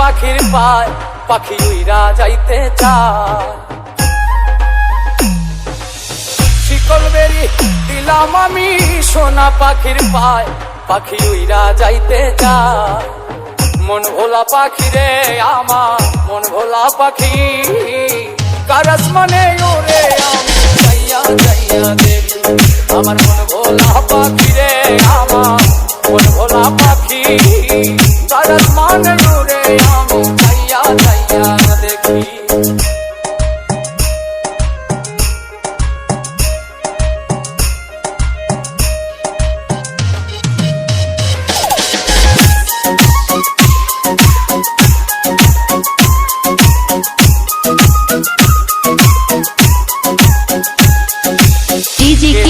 পাখির পায় পাখি উইরা যাইতে চায়। শিকল বেরি দিলাম আমি সোনা পাখির পায় পাখি উইরা যাইতে চায়। মন ভোলা পাখি রে আমার মন ভোলা পাখি, কার আসমানে ওরে আমি যাইয়া যাইয়া দেখি। আমার মন ভোলা পাখি রে আমার মন ভোলা পাখি, কার আসমানে ওরে আমি যাইয়া যাইয়া দেখি।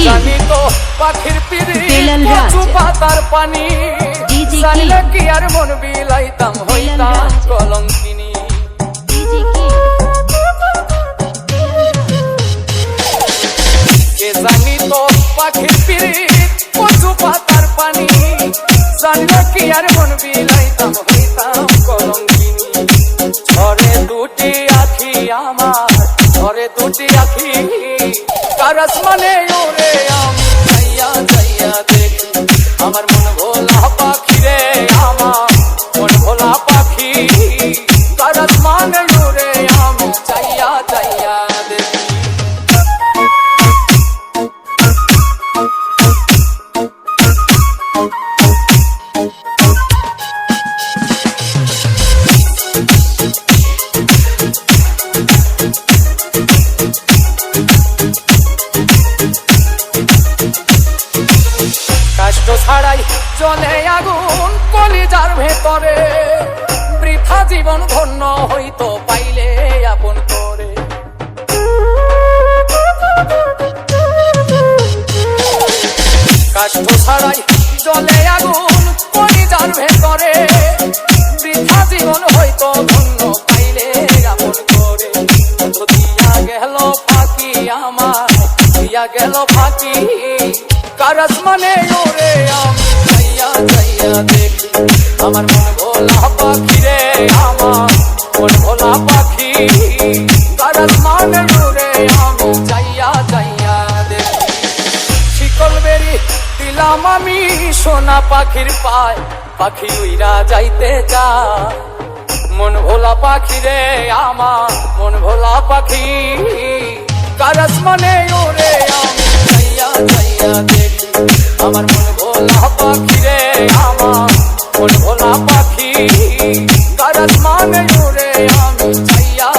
জানি তো পাখির পিড়ি কচু পাতার পানি, জানলে কি আর মন বিলাইতাম হইতাম কলঙ্কিনী। কে জানি তো পাখির পিড়ি কচু পাতার পানি, জানলে কি আর মন বিলাইতাম হইতাম কলঙ্কিনী। ঝরে দুটি আখি আমার ঝরে দুটি আখি, কার আসমানে ওরে আমি যাইয়া যাইয়া দেখি। আমার মন ভোলা পাখি রে আমার মন ভোলা পাখি, কার আসমানে ওরে আমি যাইয়া যাইয়া দেখি। কষ্ট ছাড়াই জ্বলে আগুন কলিজার ভেতরে, বৃথা জীবন ধন্য হইতো পাইলে আপন করে। কষ্ট ছাড়াই জ্বলে আগুন কলিজার ভেতরে, বৃথা জীবন হইতো ধন্য পাইলে আপন করে। দিয়া গেল ফাঁকি আমার দিয়া গেল ফাঁকি, কার আসমানে ওরে আমি যাইয়া যাইয়া দেখি। আমার মন ভোলা পাখি রে আমার মন ভোলা পাখি, কার আসমানে ওরে আমি যাইয়া যাইয়া দেখি। শিকল বেরি দিলাম আমি সোনা পাখির পায় পাখি উইরা যাইতে চায়। মন ভোলা পাখি রে আমার মন ভোলা পাখি, কার আসমানে ওরে আমি যাইয়া যাইয়া দেখি। আমার মন ভোলা পাখি রে আমার মন ভোলা পাখি, কার আসমানে ওরে আমি যাইয়া